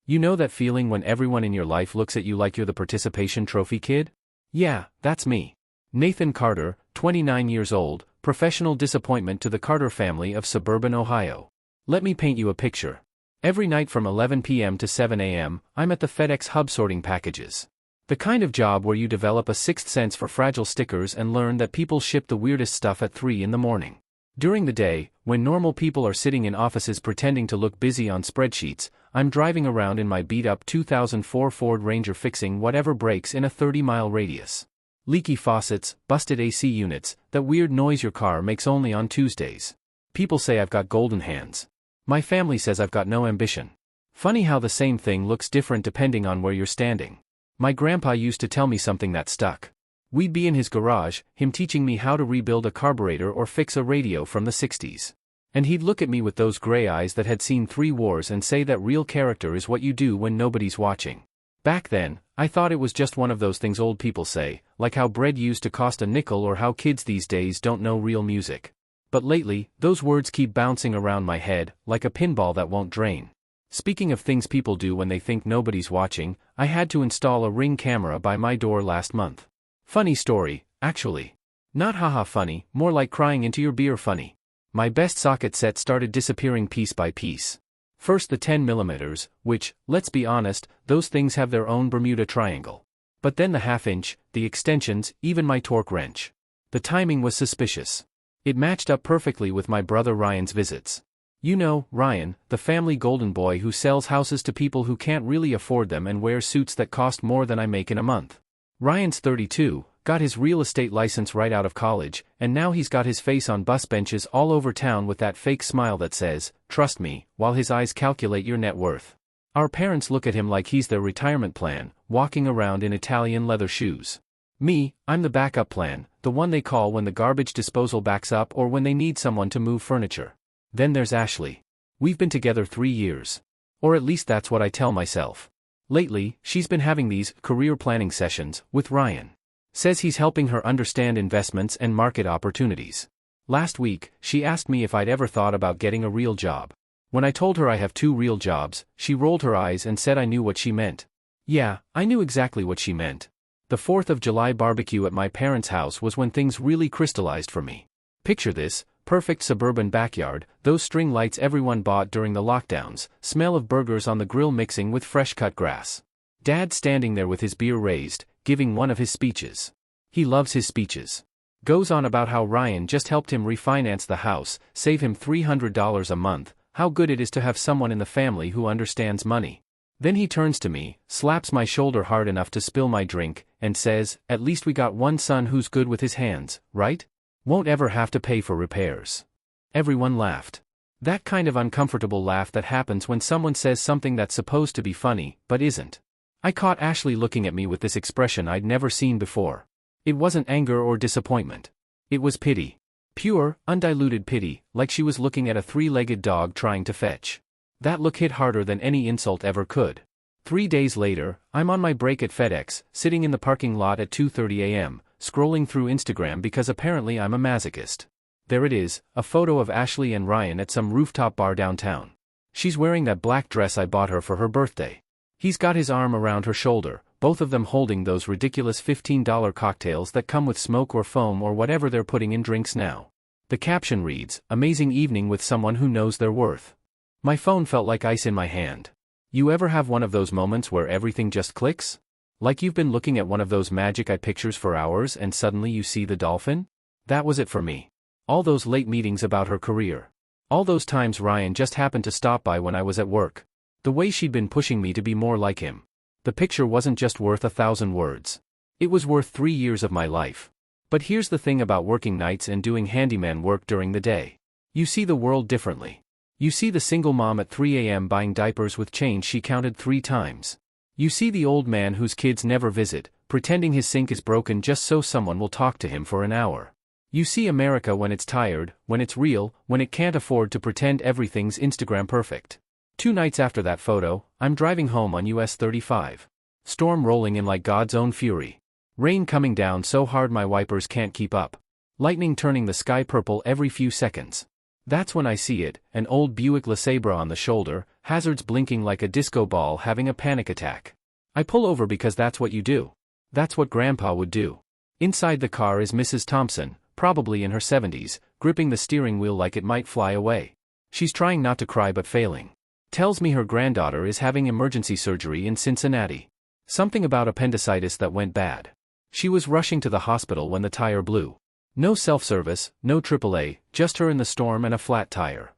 You know that feeling when everyone in your life looks at you like you're the participation trophy kid? Yeah, that's me. Nathan Carter, 29 years old, professional disappointment to the Carter family of suburban Ohio. Let me paint you a picture. Every night from 11 p.m. to 7 a.m., I'm at the FedEx hub sorting packages. The kind of job where you develop a sixth sense for fragile stickers and learn that people ship the weirdest stuff at 3 in the morning. During the day, when normal people are sitting in offices pretending to look busy on spreadsheets, I'm driving around in my beat-up 2004 Ford Ranger fixing whatever breaks in a 30-mile radius. Leaky faucets, busted AC units, that weird noise your car makes only on Tuesdays. People say I've got golden hands. My family says I've got no ambition. Funny how the same thing looks different depending on where you're standing. My grandpa used to tell me something that stuck. We'd be in his garage, him teaching me how to rebuild a carburetor or fix a radio from the 60s. And he'd look at me with those gray eyes that had seen 3 wars and say that real character is what you do when nobody's watching. Back then, I thought it was just one of those things old people say, like how bread used to cost a nickel or how kids these days don't know real music. But lately, those words keep bouncing around my head, like a pinball that won't drain. Speaking of things people do when they think nobody's watching, I had to install a Ring camera by my door last month. Funny story, actually. Not haha funny, more like crying into your beer funny. My best socket set started disappearing piece by piece. First the 10mm, which, let's be honest, those things have their own Bermuda Triangle. But then the half-inch, the extensions, even my torque wrench. The timing was suspicious. It matched up perfectly with my brother Ryan's visits. You know, Ryan, the family golden boy who sells houses to people who can't really afford them and wears suits that cost more than I make in a month. Ryan's 32, got his real estate license right out of college, and now he's got his face on bus benches all over town with that fake smile that says, "Trust me," while his eyes calculate your net worth. Our parents look at him like he's their retirement plan, walking around in Italian leather shoes. Me, I'm the backup plan, the one they call when the garbage disposal backs up or when they need someone to move furniture. Then there's Ashley. We've been together 3 years. Or at least that's what I tell myself. Lately, she's been having these career planning sessions with Ryan. Says he's helping her understand investments and market opportunities. Last week, she asked me if I'd ever thought about getting a real job. When I told her I have 2 real jobs, she rolled her eyes and said I knew what she meant. Yeah, I knew exactly what she meant. The 4th of July barbecue at my parents' house was when things really crystallized for me. Picture this. Perfect suburban backyard, those string lights everyone bought during the lockdowns, smell of burgers on the grill mixing with fresh-cut grass. Dad standing there with his beer raised, giving one of his speeches. He loves his speeches. Goes on about how Ryan just helped him refinance the house, save him $300 a month, how good it is to have someone in the family who understands money. Then he turns to me, slaps my shoulder hard enough to spill my drink, and says, "At least we got one son who's good with his hands, right? Won't ever have to pay for repairs." Everyone laughed. That kind of uncomfortable laugh that happens when someone says something that's supposed to be funny, but isn't. I caught Ashley looking at me with this expression I'd never seen before. It wasn't anger or disappointment. It was pity. Pure, undiluted pity, like she was looking at a 3-legged dog trying to fetch. That look hit harder than any insult ever could. 3 days later, I'm on my break at FedEx, sitting in the parking lot at 2:30 a.m., scrolling through Instagram because apparently I'm a masochist. There it is, a photo of Ashley and Ryan at some rooftop bar downtown. She's wearing that black dress I bought her for her birthday. He's got his arm around her shoulder, both of them holding those ridiculous $15 cocktails that come with smoke or foam or whatever they're putting in drinks now. The caption reads, "Amazing evening with someone who knows their worth." My phone felt like ice in my hand. You ever have one of those moments where everything just clicks? Like you've been looking at one of those magic eye pictures for hours and suddenly you see the dolphin? That was it for me. All those late meetings about her career. All those times Ryan just happened to stop by when I was at work. The way she'd been pushing me to be more like him. The picture wasn't just worth 1,000 words. It was worth 3 years of my life. But here's the thing about working nights and doing handyman work during the day. You see the world differently. You see the single mom at 3 a.m. buying diapers with change she counted 3 times. You see the old man whose kids never visit, pretending his sink is broken just so someone will talk to him for an hour. You see America when it's tired, when it's real, when it can't afford to pretend everything's Instagram perfect. 2 nights after that photo, I'm driving home on US 35. Storm rolling in like God's own fury. Rain coming down so hard my wipers can't keep up. Lightning turning the sky purple every few seconds. That's when I see it, an old Buick LeSabre on the shoulder, hazards blinking like a disco ball having a panic attack. I pull over because that's what you do. That's what Grandpa would do. Inside the car is Mrs. Thompson, probably in her 70s, gripping the steering wheel like it might fly away. She's trying not to cry but failing. Tells me her granddaughter is having emergency surgery in Cincinnati. Something about appendicitis that went bad. She was rushing to the hospital when the tire blew. No self-service, no AAA, just her in the storm and a flat tire.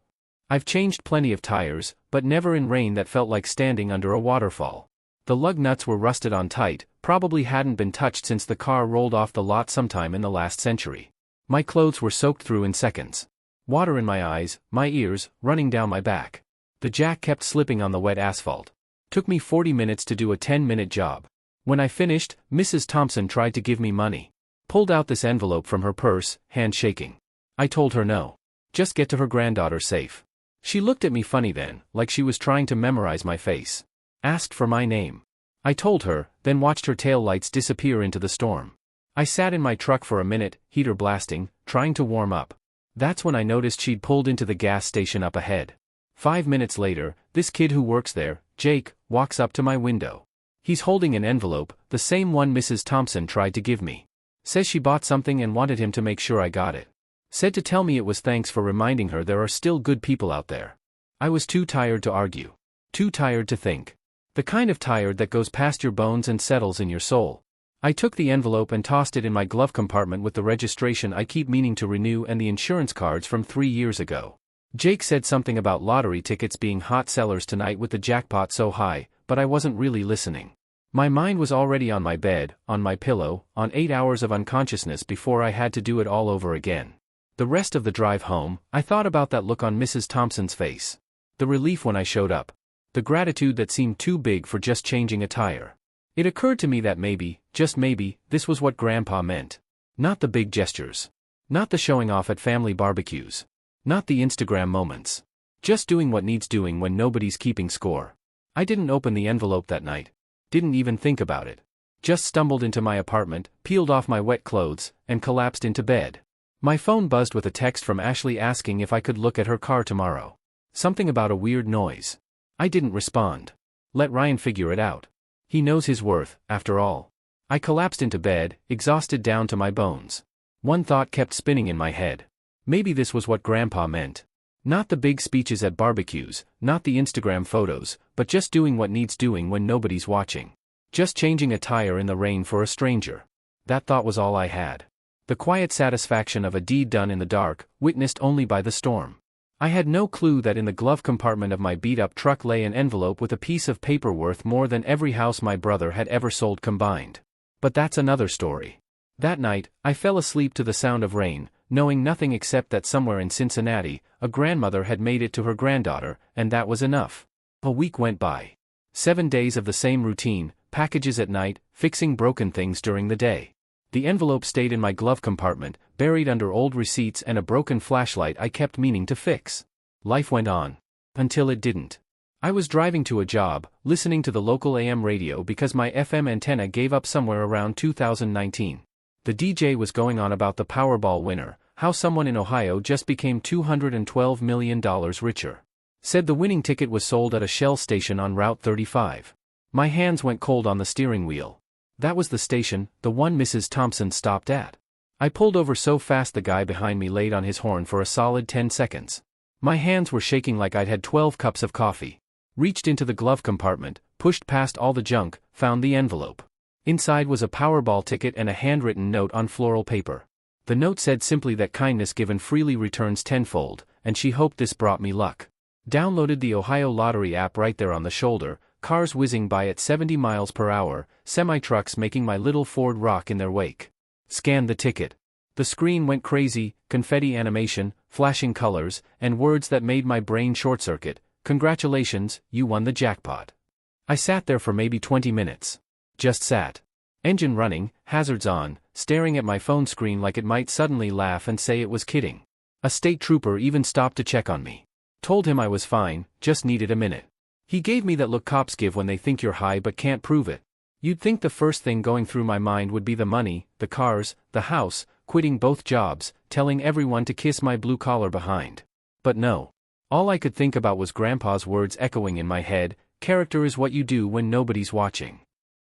I've changed plenty of tires, but never in rain that felt like standing under a waterfall. The lug nuts were rusted on tight, probably hadn't been touched since the car rolled off the lot sometime in the last century. My clothes were soaked through in seconds. Water in my eyes, my ears, running down my back. The jack kept slipping on the wet asphalt. Took me 40 minutes to do a 10-minute job. When I finished, Mrs. Thompson tried to give me money. Pulled out this envelope from her purse, hand shaking. I told her no. Just get to her granddaughter safe. She looked at me funny then, like she was trying to memorize my face. Asked for my name. I told her, then watched her tail lights disappear into the storm. I sat in my truck for a minute, heater blasting, trying to warm up. That's when I noticed she'd pulled into the gas station up ahead. 5 minutes later, this kid who works there, Jake, walks up to my window. He's holding an envelope, the same one Mrs. Thompson tried to give me. Says she bought something and wanted him to make sure I got it. Said to tell me it was thanks for reminding her there are still good people out there. I was too tired to argue. Too tired to think. The kind of tired that goes past your bones and settles in your soul. I took the envelope and tossed it in my glove compartment with the registration I keep meaning to renew and the insurance cards from 3 years ago. Jake said something about lottery tickets being hot sellers tonight with the jackpot so high, but I wasn't really listening. My mind was already on my bed, on my pillow, on 8 hours of unconsciousness before I had to do it all over again. The rest of the drive home, I thought about that look on Mrs. Thompson's face. The relief when I showed up. The gratitude that seemed too big for just changing a tire. It occurred to me that maybe, just maybe, this was what Grandpa meant. Not the big gestures. Not the showing off at family barbecues. Not the Instagram moments. Just doing what needs doing when nobody's keeping score. I didn't open the envelope that night. Didn't even think about it. Just stumbled into my apartment, peeled off my wet clothes, and collapsed into bed. My phone buzzed with a text from Ashley asking if I could look at her car tomorrow. Something about a weird noise. I didn't respond. Let Ryan figure it out. He knows his worth, after all. I collapsed into bed, exhausted down to my bones. One thought kept spinning in my head. Maybe this was what Grandpa meant. Not the big speeches at barbecues, not the Instagram photos, but just doing what needs doing when nobody's watching. Just changing a tire in the rain for a stranger. That thought was all I had. The quiet satisfaction of a deed done in the dark, witnessed only by the storm. I had no clue that in the glove compartment of my beat-up truck lay an envelope with a piece of paper worth more than every house my brother had ever sold combined. But that's another story. That night, I fell asleep to the sound of rain, knowing nothing except that somewhere in Cincinnati, a grandmother had made it to her granddaughter, and that was enough. A week went by. 7 days of the same routine, packages at night, fixing broken things during the day. The envelope stayed in my glove compartment, buried under old receipts and a broken flashlight I kept meaning to fix. Life went on. Until it didn't. I was driving to a job, listening to the local AM radio because my FM antenna gave up somewhere around 2019. The DJ was going on about the Powerball winner, how someone in Ohio just became $212 million richer. Said the winning ticket was sold at a Shell station on Route 35. My hands went cold on the steering wheel. That was the station, the one Mrs. Thompson stopped at. I pulled over so fast the guy behind me laid on his horn for a solid 10 seconds. My hands were shaking like I'd had 12 cups of coffee. Reached into the glove compartment, pushed past all the junk, found the envelope. Inside was a Powerball ticket and a handwritten note on floral paper. The note said simply that kindness given freely returns tenfold, and she hoped this brought me luck. Downloaded the Ohio Lottery app right there on the shoulder, cars whizzing by at 70 miles per hour, semi-trucks making my little Ford rock in their wake. Scanned the ticket. The screen went crazy, confetti animation, flashing colors, and words that made my brain short-circuit. Congratulations, you won the jackpot. I sat there for maybe 20 minutes. Just sat. Engine running, hazards on, staring at my phone screen like it might suddenly laugh and say it was kidding. A state trooper even stopped to check on me. Told him I was fine, just needed a minute. He gave me that look cops give when they think you're high but can't prove it. You'd think the first thing going through my mind would be the money, the cars, the house, quitting both jobs, telling everyone to kiss my blue collar behind. But no. All I could think about was Grandpa's words echoing in my head, "Character is what you do when nobody's watching."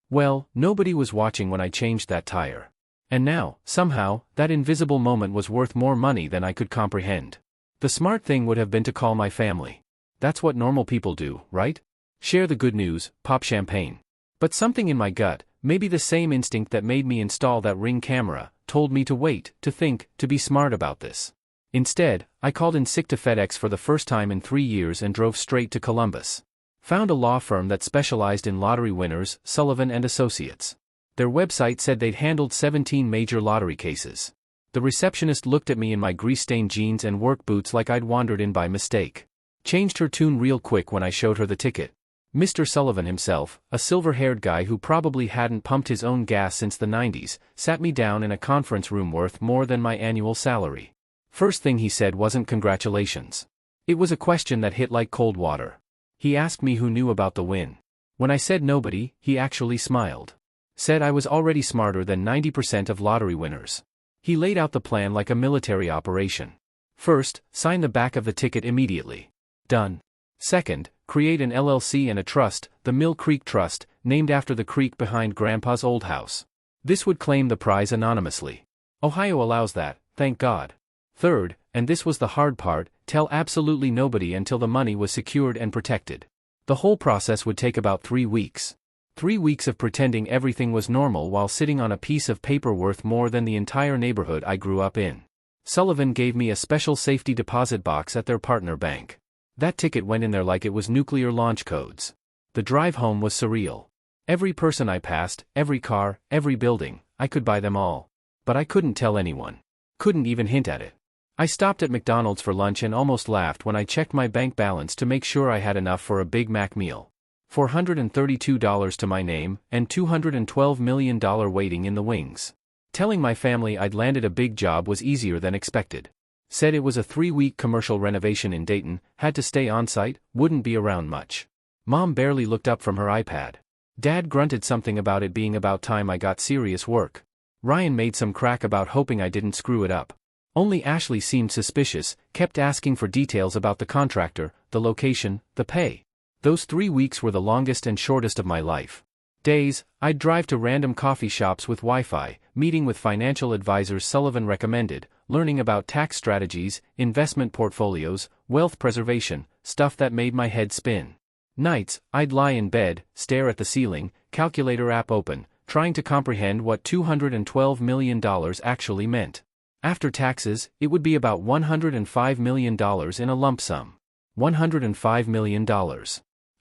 Well, nobody was watching when I changed that tire. And now, somehow, that invisible moment was worth more money than I could comprehend. The smart thing would have been to call my family. That's what normal people do, right? Share the good news, pop champagne. But something in my gut, maybe the same instinct that made me install that Ring camera, told me to wait, to think, to be smart about this. Instead, I called in sick to FedEx for the first time in 3 years and drove straight to Columbus. Found a law firm that specialized in lottery winners, Sullivan and Associates. Their website said they'd handled 17 major lottery cases. The receptionist looked at me in my grease-stained jeans and work boots like I'd wandered in by mistake. Changed her tune real quick when I showed her the ticket. Mr. Sullivan himself, a silver-haired guy who probably hadn't pumped his own gas since the 90s, sat me down in a conference room worth more than my annual salary. First thing he said wasn't congratulations. It was a question that hit like cold water. He asked me who knew about the win. When I said nobody, he actually smiled. Said I was already smarter than 90% of lottery winners. He laid out the plan like a military operation. First, sign the back of the ticket immediately. Done. Second, create an LLC and a trust, the Mill Creek Trust, named after the creek behind Grandpa's old house. This would claim the prize anonymously. Ohio allows that, thank God. Third, and this was the hard part, tell absolutely nobody until the money was secured and protected. The whole process would take about 3 weeks. 3 weeks of pretending everything was normal while sitting on a piece of paper worth more than the entire neighborhood I grew up in. Sullivan gave me a special safety deposit box at their partner bank. That ticket went in there like it was nuclear launch codes. The drive home was surreal. Every person I passed, every car, every building, I could buy them all. But I couldn't tell anyone. Couldn't even hint at it. I stopped at McDonald's for lunch and almost laughed when I checked my bank balance to make sure I had enough for a Big Mac meal. $432 to my name, and $212 million waiting in the wings. Telling my family I'd landed a big job was easier than expected. Said it was a 3-week commercial renovation in Dayton, had to stay on-site, wouldn't be around much. Mom barely looked up from her iPad. Dad grunted something about it being about time I got serious work. Ryan made some crack about hoping I didn't screw it up. Only Ashley seemed suspicious, kept asking for details about the contractor, the location, the pay. Those 3 weeks were the longest and shortest of my life. Days, I'd drive to random coffee shops with Wi-Fi, meeting with financial advisors Sullivan recommended, learning about tax strategies, investment portfolios, wealth preservation, stuff that made my head spin. Nights, I'd lie in bed, stare at the ceiling, calculator app open, trying to comprehend what $212 million actually meant. After taxes, it would be about $105 million in a lump sum. $105 million.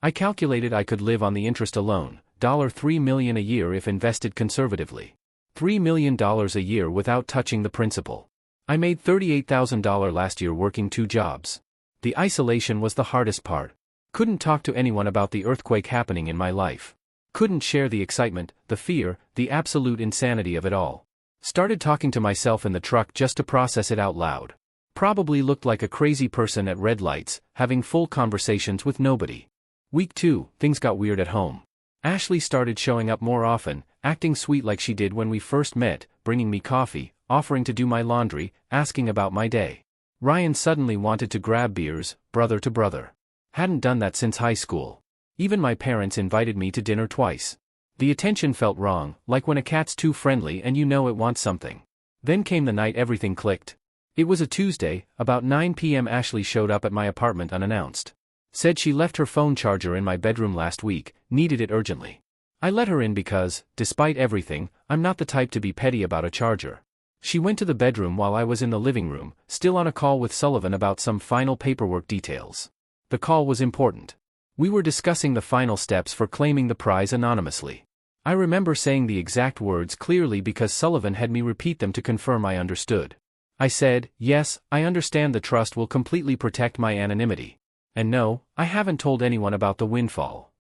I calculated I could live on the interest alone, $3 million a year if invested conservatively. $3 million a year without touching the principal. I made $38,000 last year working 2 jobs. The isolation was the hardest part. Couldn't talk to anyone about the earthquake happening in my life. Couldn't share the excitement, the fear, the absolute insanity of it all. Started talking to myself in the truck just to process it out loud. Probably looked like a crazy person at red lights, having full conversations with nobody. Week 2, things got weird at home. Ashley started showing up more often, acting sweet like she did when we first met, bringing me coffee, offering to do my laundry, asking about my day. Ryan suddenly wanted to grab beers, brother to brother. Hadn't done that since high school. Even my parents invited me to dinner twice. The attention felt wrong, like when a cat's too friendly and you know it wants something. Then came the night everything clicked. It was a Tuesday, about 9 p.m. Ashley showed up at my apartment unannounced. Said she left her phone charger in my bedroom last week, needed it urgently. I let her in because, despite everything, I'm not the type to be petty about a charger. She went to the bedroom while I was in the living room, still on a call with Sullivan about some final paperwork details. The call was important. We were discussing the final steps for claiming the prize anonymously. I remember saying the exact words clearly because Sullivan had me repeat them to confirm I understood. I said, yes, I understand the trust will completely protect my anonymity. And no, I haven't told anyone about the windfall.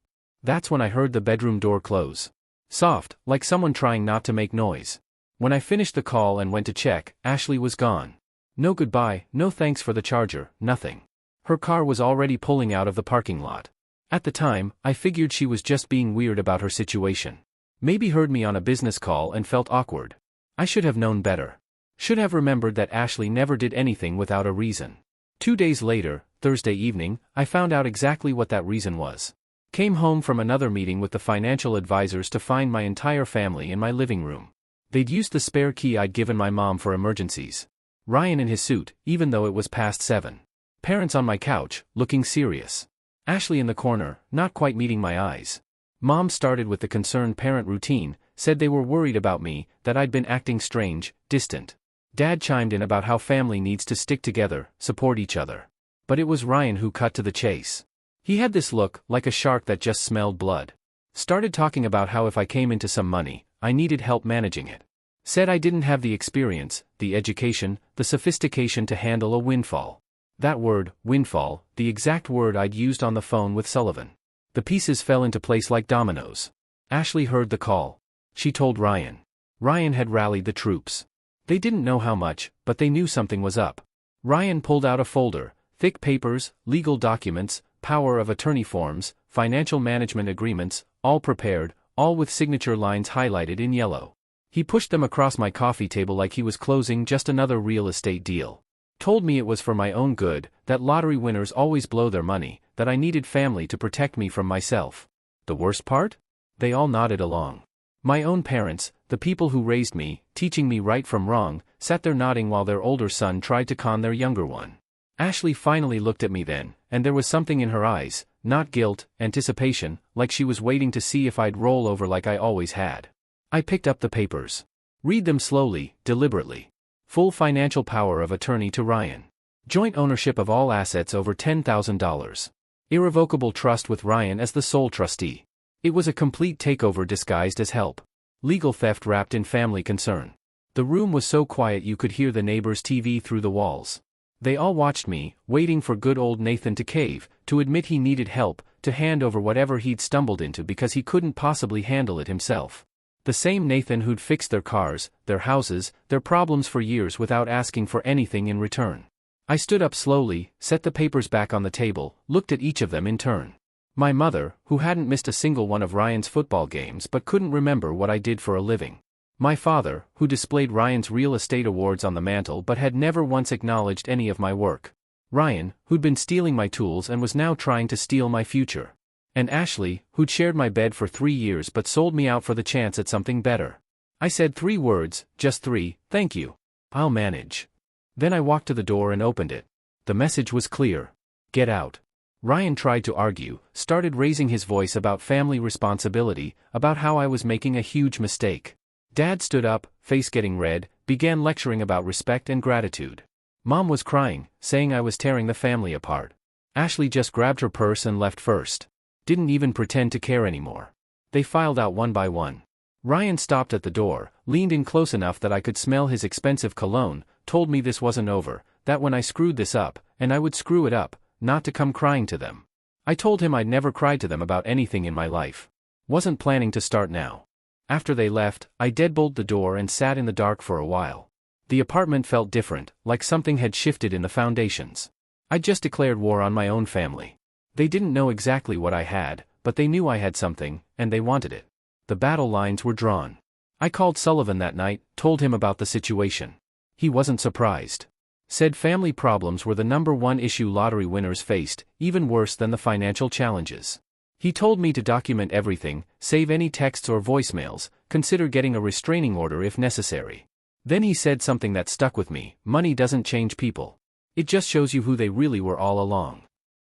That's when I heard the bedroom door close. Soft, like someone trying not to make noise. When I finished the call and went to check, Ashley was gone. No goodbye, no thanks for the charger, nothing. Her car was already pulling out of the parking lot. At the time, I figured she was just being weird about her situation. Maybe heard me on a business call and felt awkward. I should have known better. Should have remembered that Ashley never did anything without a reason. 2 days later, Thursday evening, I found out exactly what that reason was. Came home from another meeting with the financial advisors to find my entire family in my living room. They'd used the spare key I'd given my mom for emergencies. Ryan in his suit, even though it was past 7. Parents on my couch, looking serious. Ashley in the corner, not quite meeting my eyes. Mom started with the concerned parent routine, said they were worried about me, that I'd been acting strange, distant. Dad chimed in about how family needs to stick together, support each other. But it was Ryan who cut to the chase. He had this look, like a shark that just smelled blood. Started talking about how if I came into some money, I needed help managing it. Said I didn't have the experience, the education, the sophistication to handle a windfall. That word, windfall, the exact word I'd used on the phone with Sullivan. The pieces fell into place like dominoes. Ashley heard the call. She told Ryan. Ryan had rallied the troops. They didn't know how much, but they knew something was up. Ryan pulled out a folder, thick papers, legal documents, power of attorney forms, financial management agreements, all prepared, all with signature lines highlighted in yellow. He pushed them across my coffee table like he was closing just another real estate deal. Told me it was for my own good, that lottery winners always blow their money, that I needed family to protect me from myself. The worst part? They all nodded along. My own parents, the people who raised me, teaching me right from wrong, sat there nodding while their older son tried to con their younger one. Ashley finally looked at me then, and there was something in her eyes, not guilt, anticipation, like she was waiting to see if I'd roll over like I always had. I picked up the papers. Read them slowly, deliberately. Full financial power of attorney to Ryan. Joint ownership of all assets over $10,000. Irrevocable trust with Ryan as the sole trustee. It was a complete takeover disguised as help. Legal theft wrapped in family concern. The room was so quiet you could hear the neighbor's TV through the walls. They all watched me, waiting for good old Nathan to cave, to admit he needed help, to hand over whatever he'd stumbled into because he couldn't possibly handle it himself. The same Nathan who'd fixed their cars, their houses, their problems for years without asking for anything in return. I stood up slowly, set the papers back on the table, looked at each of them in turn. My mother, who hadn't missed a single one of Ryan's football games but couldn't remember what I did for a living. My father, who displayed Ryan's real estate awards on the mantle but had never once acknowledged any of my work. Ryan, who'd been stealing my tools and was now trying to steal my future. And Ashley, who'd shared my bed for 3 years but sold me out for the chance at something better. I said 3 words, just 3, thank you. I'll manage. Then I walked to the door and opened it. The message was clear. Get out. Ryan tried to argue, started raising his voice about family responsibility, about how I was making a huge mistake. Dad stood up, face getting red, began lecturing about respect and gratitude. Mom was crying, saying I was tearing the family apart. Ashley just grabbed her purse and left first. Didn't even pretend to care anymore. They filed out one by one. Ryan stopped at the door, leaned in close enough that I could smell his expensive cologne, told me this wasn't over, that when I screwed this up, and I would screw it up, not to come crying to them. I told him I'd never cried to them about anything in my life. Wasn't planning to start now. After they left, I deadbolted the door and sat in the dark for a while. The apartment felt different, like something had shifted in the foundations. I'd just declared war on my own family. They didn't know exactly what I had, but they knew I had something, and they wanted it. The battle lines were drawn. I called Sullivan that night, told him about the situation. He wasn't surprised. Said family problems were the #1 issue lottery winners faced, even worse than the financial challenges. He told me to document everything, save any texts or voicemails, consider getting a restraining order if necessary. Then he said something that stuck with me: money doesn't change people. It just shows you who they really were all along.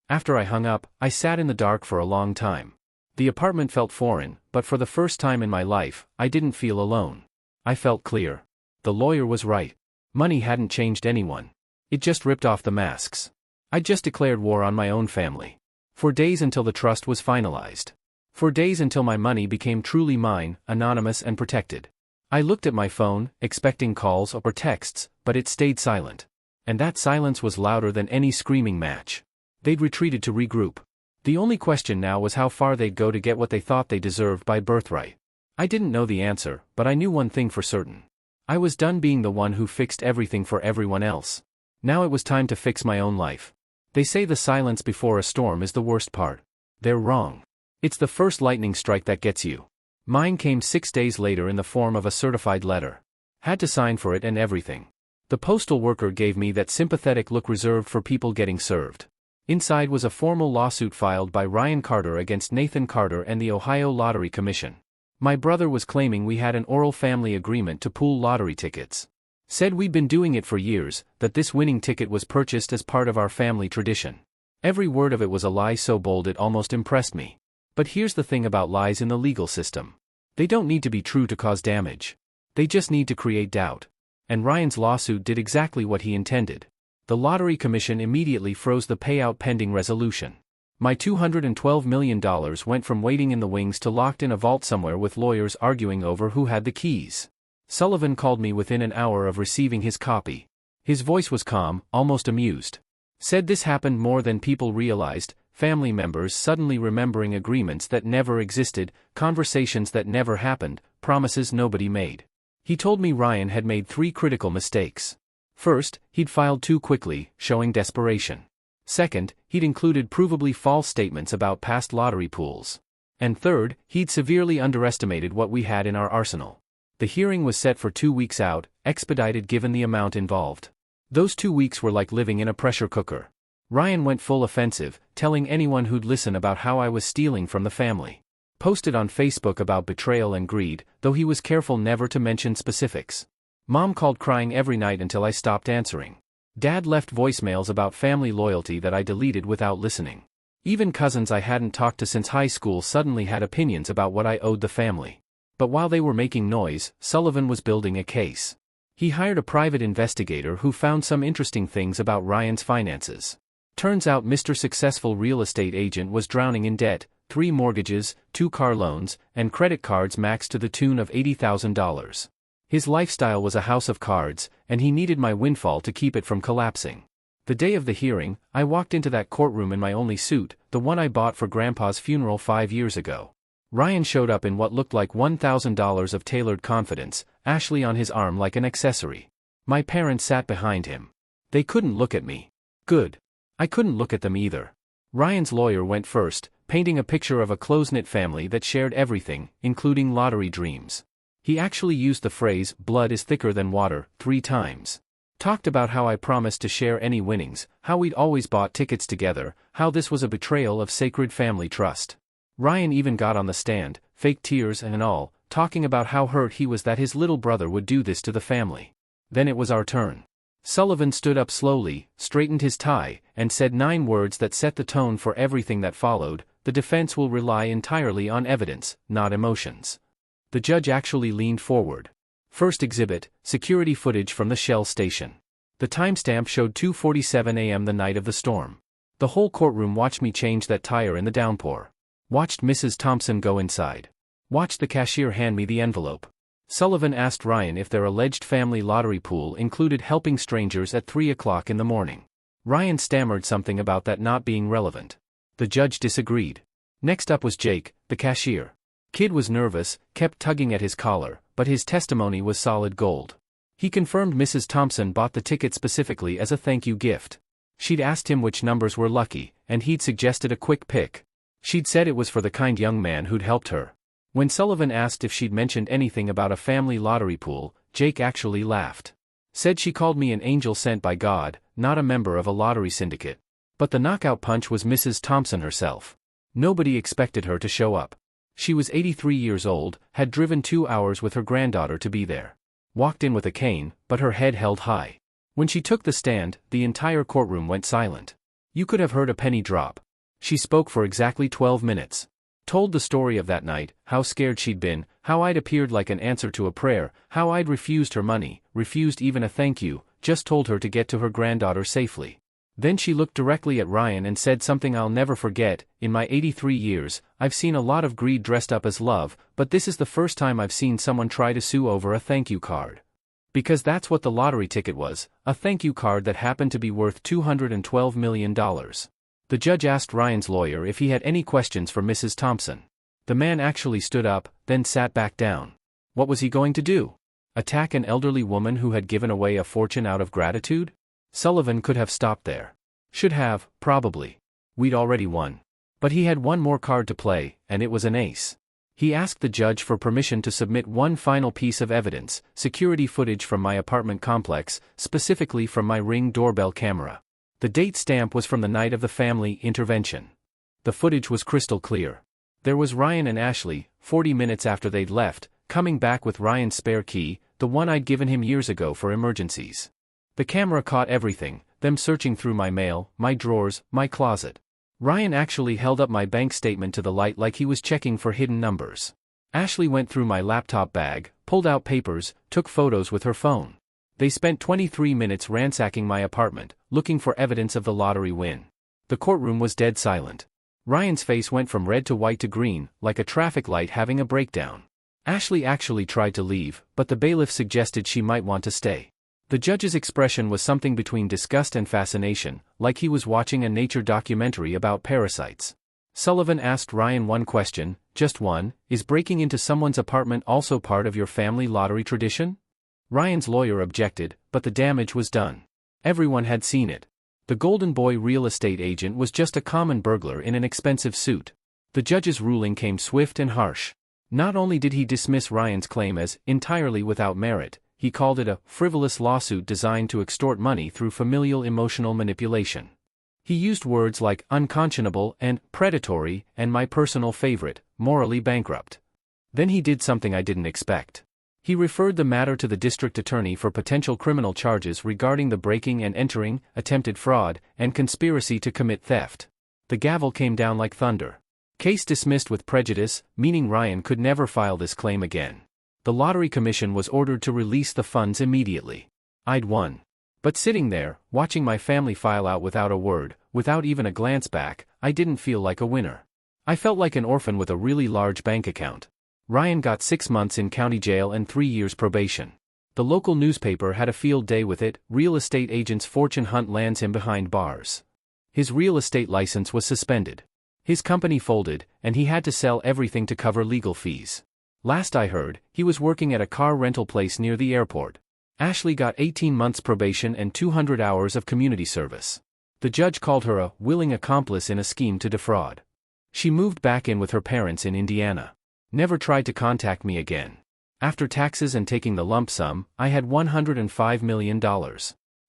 After I hung up, I sat in the dark for a long time. The apartment felt foreign, but for the first time in my life, I didn't feel alone. I felt clear. The lawyer was right. Money hadn't changed anyone. It just ripped off the masks. I just declared war on my own family. For days until the trust was finalized. For days until my money became truly mine, anonymous and protected. I looked at my phone, expecting calls or texts, but it stayed silent. And that silence was louder than any screaming match. They'd retreated to regroup. The only question now was how far they'd go to get what they thought they deserved by birthright. I didn't know the answer, but I knew one thing for certain. I was done being the one who fixed everything for everyone else. Now it was time to fix my own life. They say the silence before a storm is the worst part. They're wrong. It's the first lightning strike that gets you. Mine came 6 days later in the form of a certified letter. Had to sign for it and everything. The postal worker gave me that sympathetic look reserved for people getting served. Inside was a formal lawsuit filed by Ryan Carter against Nathan Carter and the Ohio Lottery Commission. My brother was claiming we had an oral family agreement to pool lottery tickets. Said we'd been doing it for years, that this winning ticket was purchased as part of our family tradition. Every word of it was a lie so bold it almost impressed me. But here's the thing about lies in the legal system. They don't need to be true to cause damage. They just need to create doubt. And Ryan's lawsuit did exactly what he intended. The Lottery Commission immediately froze the payout pending resolution. My $212 million went from waiting in the wings to locked in a vault somewhere with lawyers arguing over who had the keys. Sullivan called me within an hour of receiving his copy. His voice was calm, almost amused. Said this happened more than people realized, family members suddenly remembering agreements that never existed, conversations that never happened, promises nobody made. He told me Ryan had made 3 critical mistakes. First, he'd filed too quickly, showing desperation. Second, he'd included provably false statements about past lottery pools. And third, he'd severely underestimated what we had in our arsenal. The hearing was set for 2 weeks out, expedited given the amount involved. Those 2 weeks were like living in a pressure cooker. Ryan went full offensive, telling anyone who'd listen about how I was stealing from the family. Posted on Facebook about betrayal and greed, though he was careful never to mention specifics. Mom called crying every night until I stopped answering. Dad left voicemails about family loyalty that I deleted without listening. Even cousins I hadn't talked to since high school suddenly had opinions about what I owed the family. But while they were making noise, Sullivan was building a case. He hired a private investigator who found some interesting things about Ryan's finances. Turns out Mr. Successful real estate agent was drowning in debt, 3 mortgages, 2 car loans, and credit cards maxed to the tune of $80,000. His lifestyle was a house of cards, and he needed my windfall to keep it from collapsing. The day of the hearing, I walked into that courtroom in my only suit, the one I bought for Grandpa's funeral 5 years ago. Ryan showed up in what looked like $1,000 of tailored confidence, Ashley on his arm like an accessory. My parents sat behind him. They couldn't look at me. Good. I couldn't look at them either. Ryan's lawyer went first, painting a picture of a close-knit family that shared everything, including lottery dreams. He actually used the phrase, "blood is thicker than water," 3 times. Talked about how I promised to share any winnings, how we'd always bought tickets together, how this was a betrayal of sacred family trust. Ryan even got on the stand, fake tears and all, talking about how hurt he was that his little brother would do this to the family. Then it was our turn. Sullivan stood up slowly, straightened his tie, and said 9 words that set the tone for everything that followed: "The defense will rely entirely on evidence, not emotions." The judge actually leaned forward. First exhibit, security footage from the Shell station. The timestamp showed 2:47 a.m. the night of the storm. The whole courtroom watched me change that tire in the downpour. Watched Mrs. Thompson go inside. Watched the cashier hand me the envelope. Sullivan asked Ryan if their alleged family lottery pool included helping strangers at 3 o'clock in the morning. Ryan stammered something about that not being relevant. The judge disagreed. Next up was Jake, the cashier. Kid was nervous, kept tugging at his collar, but his testimony was solid gold. He confirmed Mrs. Thompson bought the ticket specifically as a thank you gift. She'd asked him which numbers were lucky, and he'd suggested a quick pick. She'd said it was for the kind young man who'd helped her. When Sullivan asked if she'd mentioned anything about a family lottery pool, Jake actually laughed. Said she called me an angel sent by God, not a member of a lottery syndicate. But the knockout punch was Mrs. Thompson herself. Nobody expected her to show up. She was 83 years old, had driven 2 hours with her granddaughter to be there. Walked in with a cane, but her head held high. When she took the stand, the entire courtroom went silent. You could have heard a penny drop. She spoke for exactly 12 minutes. Told the story of that night, how scared she'd been, how I'd appeared like an answer to a prayer, how I'd refused her money, refused even a thank you, just told her to get to her granddaughter safely. Then she looked directly at Ryan and said something I'll never forget: "In my 83 years, I've seen a lot of greed dressed up as love, but this is the first time I've seen someone try to sue over a thank you card." Because that's what the lottery ticket was, a thank you card that happened to be worth $212 million. The judge asked Ryan's lawyer if he had any questions for Mrs. Thompson. The man actually stood up, then sat back down. What was he going to do? Attack an elderly woman who had given away a fortune out of gratitude? Sullivan could have stopped there. Should have, probably. We'd already won. But he had one more card to play, and it was an ace. He asked the judge for permission to submit one final piece of evidence, security footage from my apartment complex, specifically from my Ring doorbell camera. The date stamp was from the night of the family intervention. The footage was crystal clear. There was Ryan and Ashley, 40 minutes after they'd left, coming back with Ryan's spare key, the one I'd given him years ago for emergencies. The camera caught everything, them searching through my mail, my drawers, my closet. Ryan actually held up my bank statement to the light like he was checking for hidden numbers. Ashley went through my laptop bag, pulled out papers, took photos with her phone. They spent 23 minutes ransacking my apartment, looking for evidence of the lottery win. The courtroom was dead silent. Ryan's face went from red to white to green, like a traffic light having a breakdown. Ashley actually tried to leave, but the bailiff suggested she might want to stay. The judge's expression was something between disgust and fascination, like he was watching a nature documentary about parasites. Sullivan asked Ryan one question, just one: is breaking into someone's apartment also part of your family lottery tradition? Ryan's lawyer objected, but the damage was done. Everyone had seen it. The Golden Boy real estate agent was just a common burglar in an expensive suit. The judge's ruling came swift and harsh. Not only did he dismiss Ryan's claim as entirely without merit, he called it a frivolous lawsuit designed to extort money through familial emotional manipulation. He used words like unconscionable and predatory, and my personal favorite, morally bankrupt. Then he did something I didn't expect. He referred the matter to the district attorney for potential criminal charges regarding the breaking and entering, attempted fraud, and conspiracy to commit theft. The gavel came down like thunder. Case dismissed with prejudice, meaning Ryan could never file this claim again. The Lottery Commission was ordered to release the funds immediately. I'd won. But sitting there, watching my family file out without a word, without even a glance back, I didn't feel like a winner. I felt like an orphan with a really large bank account. Ryan got 6 months in county jail and 3 years probation. The local newspaper had a field day with it. Real estate agent's fortune hunt lands him behind bars. His real estate license was suspended. His company folded, and he had to sell everything to cover legal fees. Last I heard, he was working at a car rental place near the airport. Ashley got 18 months probation and 200 hours of community service. The judge called her a willing accomplice in a scheme to defraud. She moved back in with her parents in Indiana. Never tried to contact me again. After taxes and taking the lump sum, I had $105 million.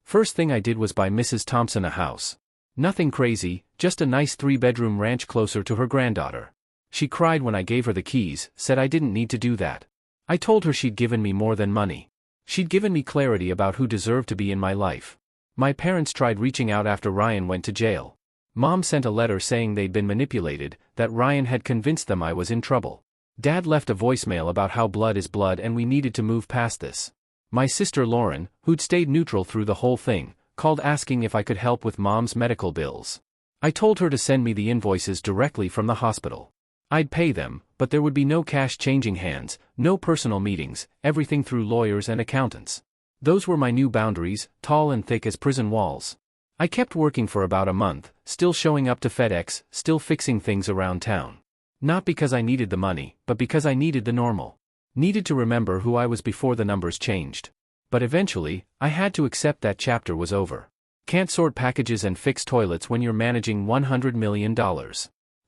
First thing I did was buy Mrs. Thompson a house. Nothing crazy, just a nice 3-bedroom ranch closer to her granddaughter. She cried when I gave her the keys, said I didn't need to do that. I told her she'd given me more than money. She'd given me clarity about who deserved to be in my life. My parents tried reaching out after Ryan went to jail. Mom sent a letter saying they'd been manipulated, that Ryan had convinced them I was in trouble. Dad left a voicemail about how blood is blood and we needed to move past this. My sister Lauren, who'd stayed neutral through the whole thing, called asking if I could help with Mom's medical bills. I told her to send me the invoices directly from the hospital. I'd pay them, but there would be no cash changing hands, no personal meetings, everything through lawyers and accountants. Those were my new boundaries, tall and thick as prison walls. I kept working for about a month, still showing up to FedEx, still fixing things around town. Not because I needed the money, but because I needed the normal. Needed to remember who I was before the numbers changed. But eventually, I had to accept that chapter was over. Can't sort packages and fix toilets when you're managing $100 million.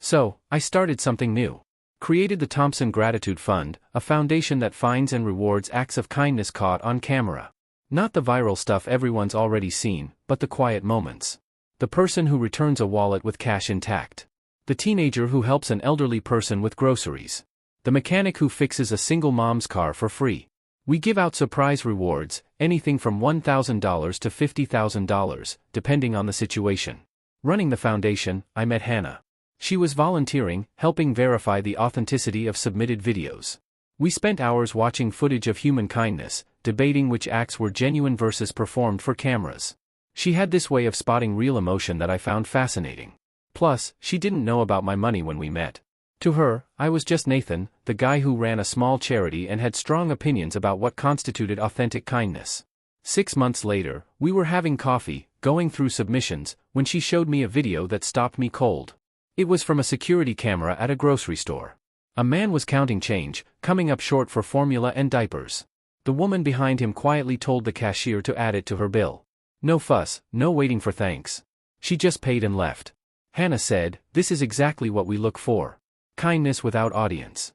So, I started something new. Created the Thompson Gratitude Fund, a foundation that finds and rewards acts of kindness caught on camera. Not the viral stuff everyone's already seen, but the quiet moments. The person who returns a wallet with cash intact. The teenager who helps an elderly person with groceries. The mechanic who fixes a single mom's car for free. We give out surprise rewards, anything from $1,000 to $50,000, depending on the situation. Running the foundation, I met Hannah. She was volunteering, helping verify the authenticity of submitted videos. We spent hours watching footage of human kindness, debating which acts were genuine versus performed for cameras. She had this way of spotting real emotion that I found fascinating. Plus, she didn't know about my money when we met. To her, I was just Nathan, the guy who ran a small charity and had strong opinions about what constituted authentic kindness. 6 months later, we were having coffee, going through submissions, when she showed me a video that stopped me cold. It was from a security camera at a grocery store. A man was counting change, coming up short for formula and diapers. The woman behind him quietly told the cashier to add it to her bill. No fuss, no waiting for thanks. She just paid and left. Hannah said, "This is exactly what we look for. Kindness without audience."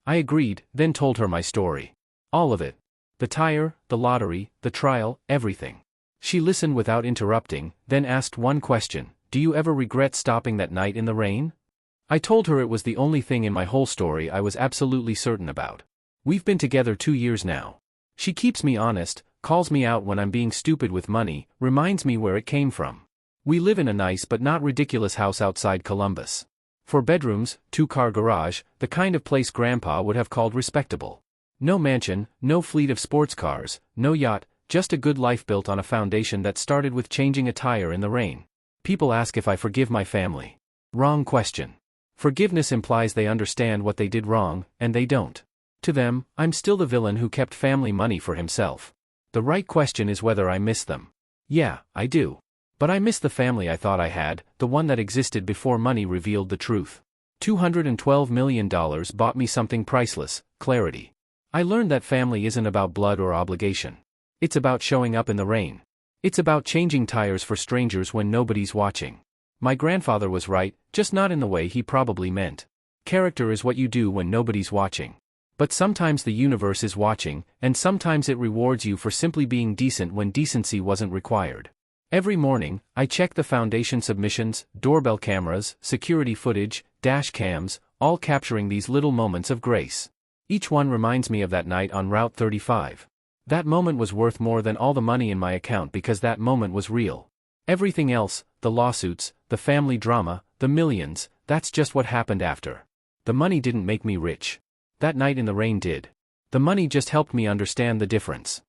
I agreed, then told her my story. All of it. The tire, the lottery, the trial, everything. She listened without interrupting, then asked one question: "Do you ever regret stopping that night in the rain?" I told her it was the only thing in my whole story I was absolutely certain about. We've been together 2 years now. She keeps me honest, calls me out when I'm being stupid with money, reminds me where it came from. We live in a nice but not ridiculous house outside Columbus. 4 bedrooms, 2-car garage, the kind of place Grandpa would have called respectable. No mansion, no fleet of sports cars, no yacht, just a good life built on a foundation that started with changing a tire in the rain. People ask if I forgive my family. Wrong question. Forgiveness implies they understand what they did wrong, and they don't. To them, I'm still the villain who kept family money for himself. The right question is whether I miss them. Yeah, I do. But I miss the family I thought I had, the one that existed before money revealed the truth. $212 million bought me something priceless: clarity. I learned that family isn't about blood or obligation. It's about showing up in the rain. It's about changing tires for strangers when nobody's watching. My grandfather was right, just not in the way he probably meant. Character is what you do when nobody's watching. But sometimes the universe is watching, and sometimes it rewards you for simply being decent when decency wasn't required. Every morning, I check the foundation submissions, doorbell cameras, security footage, dash cams, all capturing these little moments of grace. Each one reminds me of that night on Route 35. That moment was worth more than all the money in my account because that moment was real. Everything else, the lawsuits, the family drama, the millions, that's just what happened after. The money didn't make me rich. That night in the rain did. The money just helped me understand the difference.